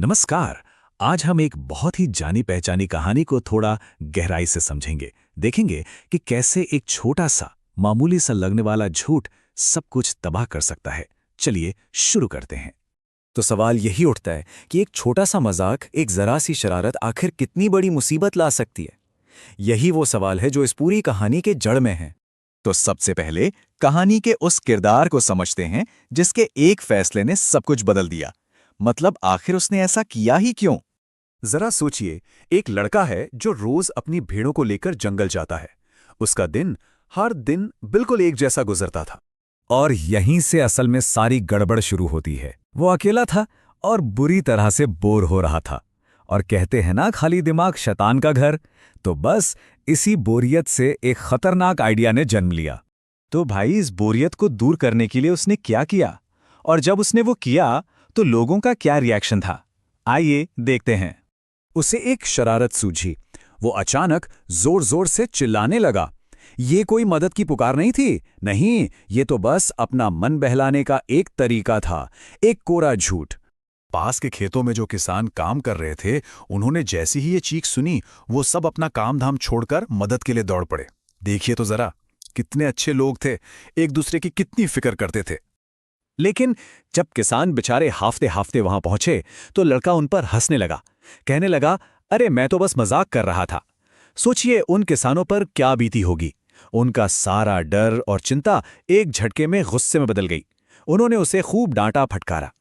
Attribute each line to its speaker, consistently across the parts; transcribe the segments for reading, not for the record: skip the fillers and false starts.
Speaker 1: नमस्कार। आज हम एक बहुत ही जानी पहचानी कहानी को थोड़ा गहराई से समझेंगे। देखेंगे कि कैसे एक छोटा सा मामूली सा लगने वाला झूठ सब कुछ तबाह कर सकता है। चलिए शुरू करते हैं।
Speaker 2: तो सवाल यही उठता है कि एक छोटा सा मजाक, एक जरा सी शरारत आखिर कितनी बड़ी मुसीबत ला सकती है। यही वो सवाल है जो इस पूरी कहानी के जड़ में है।
Speaker 3: तो सबसे पहले कहानी के उस किरदार को समझते हैं जिसके एक फैसले ने सब कुछ बदल दिया। मतलब आखिर उसने ऐसा किया ही क्यों? जरा सोचिए, एक लड़का है जो रोज अपनी भेड़ों को लेकर जंगल जाता है। उसका दिन हर दिन बिल्कुल एक जैसा गुजरता था।
Speaker 2: और यहीं से असल में सारी गड़बड़ शुरू होती है। वो अकेला था और बुरी तरह से बोर हो रहा था। और कहते हैं ना, खाली दिमाग शैतान का घर। तो बस इसी बोरियत से एक खतरनाक आइडिया ने जन्म लिया।
Speaker 3: तो भाई, इस बोरियत को दूर करने के लिए उसने क्या किया? और जब उसने वो किया तो लोगों का क्या रिएक्शन था? आइए देखते हैं। उसे एक शरारत सूझी। वो अचानक जोर जोर से चिल्लाने लगा। ये कोई मदद की पुकार नहीं थी। नहीं, ये तो बस अपना मन बहलाने का एक तरीका था, एक कोरा झूठ। पास के खेतों में जो किसान काम कर रहे थे, उन्होंने जैसी ही ये चीख सुनी, वो सब अपना काम धाम छोड़कर मदद के लिए दौड़ पड़े। देखिए तो जरा, कितने अच्छे लोग थे, एक दूसरे की कितनी फिक्र करते थे। लेकिन जब किसान बेचारे हाफते हाफते वहां पहुंचे तो लड़का उन पर हंसने लगा। कहने लगा, अरे मैं तो बस मजाक कर रहा था। सोचिए उन किसानों पर क्या बीती होगी। उनका सारा डर और चिंता एक झटके में गुस्से में बदल गई। उन्होंने उसे खूब डांटा फटकारा।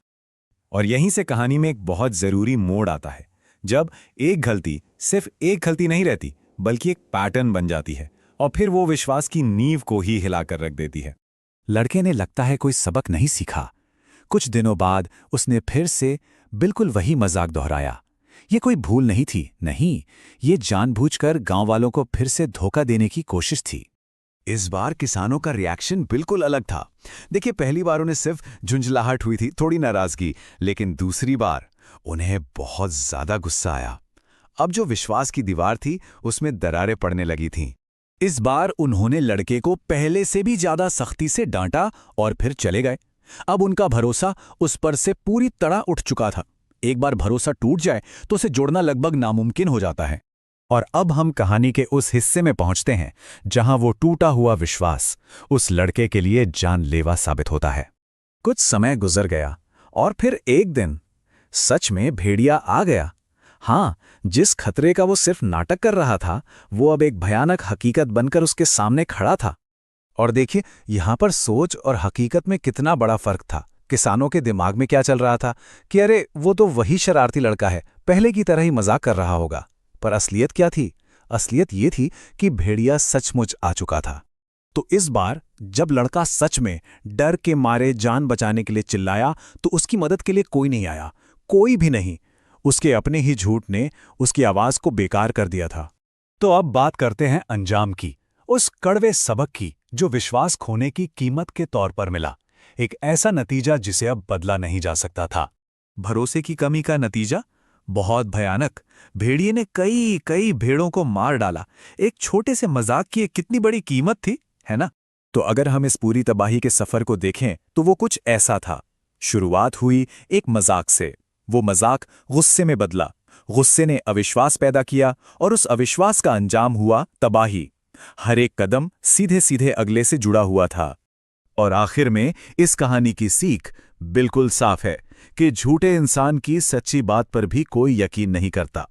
Speaker 2: और यहीं से कहानी में एक बहुत जरूरी मोड़ आता है, जब एक गलती सिर्फ एक गलती नहीं रहती, बल्कि एक पैटर्न बन जाती है और फिर वो विश्वास की नींव को ही हिलाकर रख देती है।
Speaker 1: लड़के ने लगता है कोई सबक नहीं सीखा। कुछ दिनों बाद उसने फिर से बिल्कुल वही मजाक दोहराया। ये कोई भूल नहीं थी, नहीं, ये जानबूझकर गांव वालों को फिर से धोखा देने की कोशिश थी।
Speaker 3: इस बार किसानों का रिएक्शन बिल्कुल अलग था। देखिए, पहली बार उन्हें सिर्फ झुंझलाहट हुई थी, थोड़ी नाराजगी। लेकिन दूसरी बार उन्हें बहुत ज्यादा गुस्सा आया। अब जो विश्वास की दीवार थी, उसमें दरारें पड़ने लगी थीं। इस बार उन्होंने लड़के को पहले से भी ज्यादा सख्ती से डांटा और फिर चले गए। अब उनका भरोसा उस पर से पूरी तरह उठ चुका था। एक बार भरोसा टूट जाए तो उसे जोड़ना लगभग नामुमकिन हो जाता है।
Speaker 1: और अब हम कहानी के उस हिस्से में पहुंचते हैं जहां वो टूटा हुआ विश्वास उस लड़के के लिए जानलेवा साबित होता है। कुछ समय गुजर गया और फिर एक दिन सच में भेड़िया आ गया। हाँ, जिस खतरे का वो सिर्फ नाटक कर रहा था, वो अब एक भयानक हकीकत बनकर उसके सामने खड़ा था। और देखिए, यहां पर सोच और हकीकत में कितना बड़ा फर्क था। किसानों के दिमाग में क्या चल रहा था कि अरे वो तो वही शरारती लड़का है, पहले की तरह ही मजाक कर रहा होगा। पर असलियत क्या थी? असलियत ये थी कि भेड़िया सचमुच आ चुका था। तो इस बार जब लड़का सच में डर के मारे जान बचाने के लिए चिल्लाया, तो उसकी मदद के लिए कोई नहीं आया, कोई भी नहीं। उसके अपने ही झूठ ने उसकी आवाज को बेकार कर दिया था। तो अब बात करते हैं अंजाम की, उस कड़वे सबक की जो विश्वास खोने की कीमत के तौर पर मिला। एक ऐसा नतीजा जिसे अब बदला नहीं जा सकता था। भरोसे की कमी का नतीजा बहुत भयानक। भेड़िए ने कई भेड़ों को मार डाला। एक छोटे से मजाक की एक कितनी बड़ी कीमत थी, है ना? तो अगर हम इस पूरी तबाही के सफर को देखें तो वो कुछ ऐसा था। शुरुआत हुई एक मजाक से, वो मजाक गुस्से में बदला, गुस्से ने अविश्वास पैदा किया और उस अविश्वास का अंजाम हुआ तबाही। हर एक कदम सीधे सीधे अगले से जुड़ा हुआ था। और आखिर में इस कहानी की सीख बिल्कुल साफ है कि झूठे इंसान की सच्ची बात पर भी कोई यकीन नहीं करता।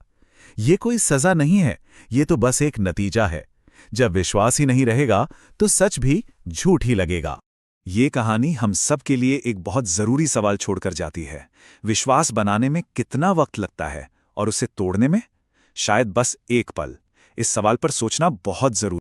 Speaker 1: ये कोई सजा नहीं है, ये तो बस एक नतीजा है। जब विश्वास ही नहीं रहेगा तो सच भी झूठ ही लगेगा। ये कहानी हम सब के लिए एक बहुत जरूरी सवाल छोड़कर जाती है। विश्वास बनाने में कितना वक्त लगता है और उसे तोड़ने में शायद बस एक पल। इस सवाल पर सोचना बहुत जरूरी।